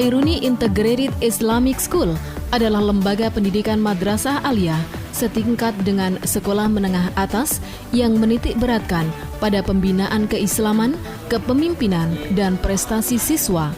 Al-Bairuni Integrated Islamic School adalah lembaga pendidikan madrasah aliyah setingkat dengan sekolah menengah atas yang menitik beratkan pada pembinaan keislaman, kepemimpinan, dan prestasi siswa.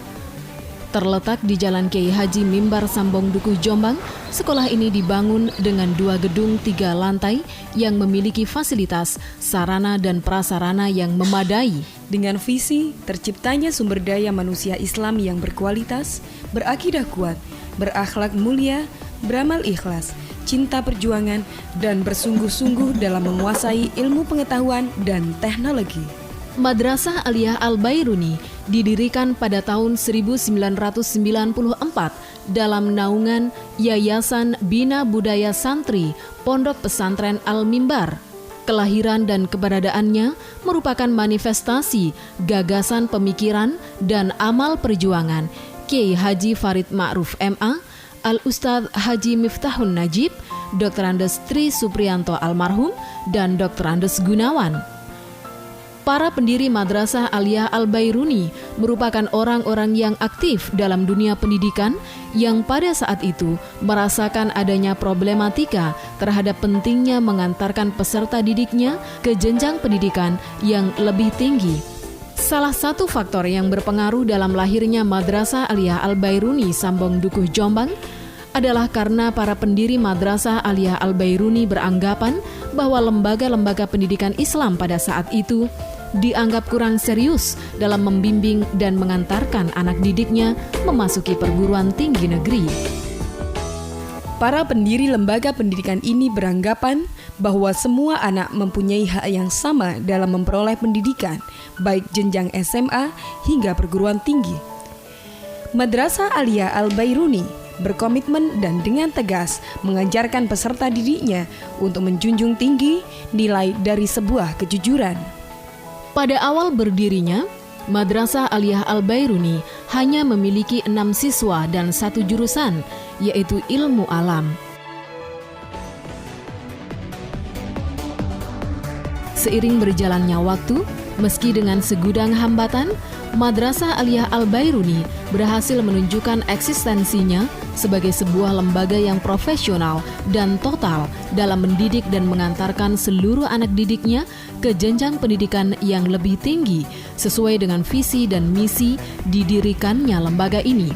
Terletak di Jalan Kiai Haji Mimbar Sambong Dukuh Jombang, sekolah ini dibangun dengan 2 gedung 3 lantai yang memiliki fasilitas, sarana dan prasarana yang memadai. Dengan visi terciptanya sumber daya manusia Islam yang berkualitas, berakidah kuat, berakhlak mulia, beramal ikhlas, cinta perjuangan, dan bersungguh-sungguh dalam menguasai ilmu pengetahuan dan teknologi. Madrasah Aliyah Al-Bairuni didirikan pada tahun 1994 dalam naungan Yayasan Bina Budaya Santri Pondok Pesantren Al-Mimbar. Kelahiran dan keberadaannya merupakan manifestasi gagasan pemikiran dan amal perjuangan Kiai Haji Farid Ma'ruf MA, Al-Ustadz Haji Miftahun Najib, Dr. Andes Tri Supriyanto Almarhum, dan Dr. Andes Gunawan. Para pendiri Madrasah Aliyah Al-Bairuni merupakan orang-orang yang aktif dalam dunia pendidikan yang pada saat itu merasakan adanya problematika terhadap pentingnya mengantarkan peserta didiknya ke jenjang pendidikan yang lebih tinggi. Salah satu faktor yang berpengaruh dalam lahirnya Madrasah Aliyah Al-Bairuni Sambong Dukuh Jombang adalah karena para pendiri Madrasah Aliyah Al-Bairuni beranggapan bahwa lembaga-lembaga pendidikan Islam pada saat itu dianggap kurang serius dalam membimbing dan mengantarkan anak didiknya memasuki perguruan tinggi negeri. Para pendiri lembaga pendidikan ini beranggapan bahwa semua anak mempunyai hak yang sama dalam memperoleh pendidikan, baik jenjang SMA hingga perguruan tinggi. Madrasah Aliyah Al-Bairuni berkomitmen dan dengan tegas mengajarkan peserta didiknya untuk menjunjung tinggi nilai dari sebuah kejujuran. Pada awal berdirinya, Madrasah Aliyah Al-Bairuni hanya memiliki 6 siswa dan 1 jurusan, yaitu ilmu alam. Seiring berjalannya waktu, meski dengan segudang hambatan, Madrasah Aliyah Al-Bairuni berhasil menunjukkan eksistensinya sebagai sebuah lembaga yang profesional dan total dalam mendidik dan mengantarkan seluruh anak didiknya ke jenjang pendidikan yang lebih tinggi sesuai dengan visi dan misi didirikannya lembaga ini.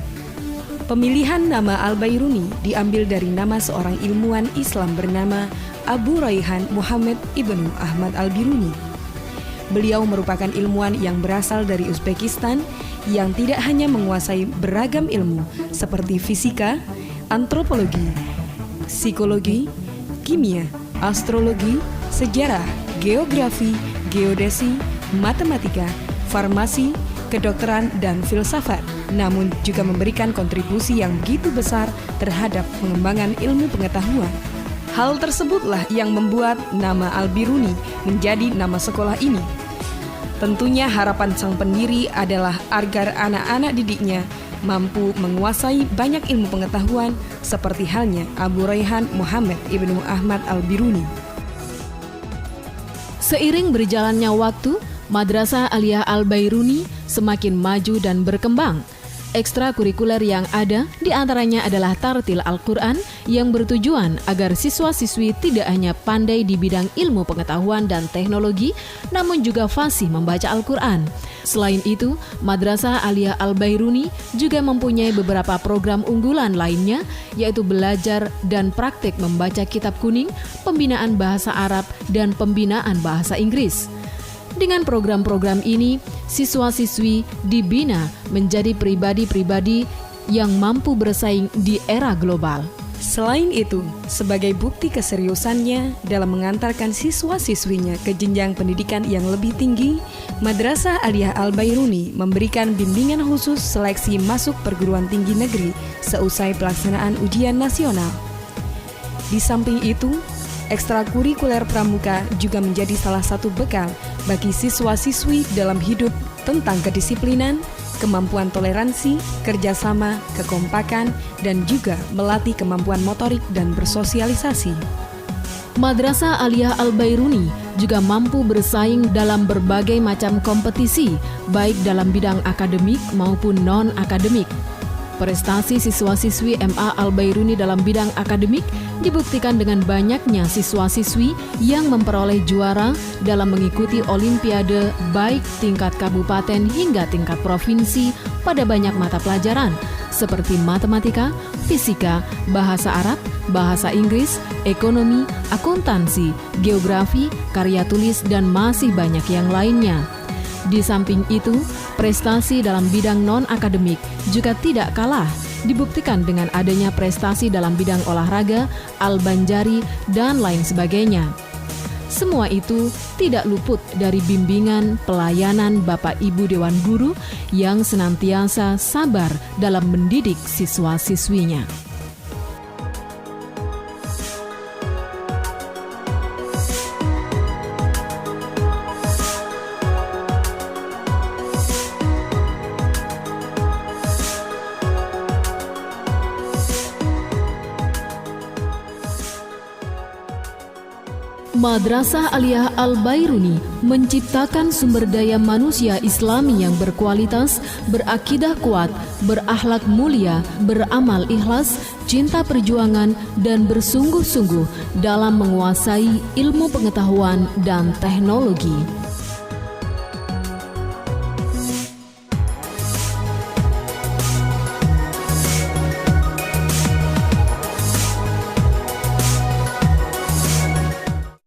Pemilihan nama Al-Bairuni diambil dari nama seorang ilmuwan Islam bernama Abu Raihan Muhammad Ibnu Ahmad Al-Biruni. Beliau merupakan ilmuwan yang berasal dari Uzbekistan yang tidak hanya menguasai beragam ilmu seperti fisika, antropologi, psikologi, kimia, astrologi, sejarah, geografi, geodesi, matematika, farmasi, kedokteran, dan filsafat, namun juga memberikan kontribusi yang begitu besar terhadap pengembangan ilmu pengetahuan. Hal tersebutlah yang membuat nama Al-Biruni menjadi nama sekolah ini. Tentunya harapan sang pendiri adalah agar anak-anak didiknya mampu menguasai banyak ilmu pengetahuan seperti halnya Abu Raihan Muhammad Ibnu Ahmad Al-Biruni. Seiring berjalannya waktu, Madrasah Aliyah Al-Bairuni semakin maju dan berkembang. Ekstrakurikuler yang ada diantaranya adalah tartil Al-Quran yang bertujuan agar siswa-siswi tidak hanya pandai di bidang ilmu pengetahuan dan teknologi, namun juga fasih membaca Al-Quran. Selain itu, Madrasah Aliyah Al-Bairuni juga mempunyai beberapa program unggulan lainnya, yaitu belajar dan praktik membaca kitab kuning, pembinaan bahasa Arab, dan pembinaan bahasa Inggris. Dengan program-program ini, siswa-siswi dibina menjadi pribadi-pribadi yang mampu bersaing di era global. Selain itu, sebagai bukti keseriusannya dalam mengantarkan siswa-siswinya ke jenjang pendidikan yang lebih tinggi, Madrasah Aliyah Al-Bairuni memberikan bimbingan khusus seleksi masuk perguruan tinggi negeri seusai pelaksanaan ujian nasional. Di samping itu, ekstrakurikuler pramuka juga menjadi salah satu bekal bagi siswa-siswi dalam hidup tentang kedisiplinan, kemampuan toleransi, kerjasama, kekompakan, dan juga melatih kemampuan motorik dan bersosialisasi. Madrasah Aliyah Al-Bairuni juga mampu bersaing dalam berbagai macam kompetisi, baik dalam bidang akademik maupun non-akademik. Prestasi siswa-siswi MA Al-Bairuni dalam bidang akademik dibuktikan dengan banyaknya siswa-siswi yang memperoleh juara dalam mengikuti olimpiade baik tingkat kabupaten hingga tingkat provinsi pada banyak mata pelajaran seperti matematika, fisika, bahasa Arab, bahasa Inggris, ekonomi, akuntansi, geografi, karya tulis, dan masih banyak yang lainnya. Di samping itu, prestasi dalam bidang non-akademik juga tidak kalah, dibuktikan dengan adanya prestasi dalam bidang olahraga, Al-Banjari, dan lain sebagainya. Semua itu tidak luput dari bimbingan pelayanan Bapak Ibu Dewan Guru yang senantiasa sabar dalam mendidik siswa-siswinya. Madrasah Aliyah Al-Bairuni menciptakan sumber daya manusia Islami yang berkualitas, berakidah kuat, berakhlak mulia, beramal ikhlas, cinta perjuangan, dan bersungguh-sungguh dalam menguasai ilmu pengetahuan dan teknologi.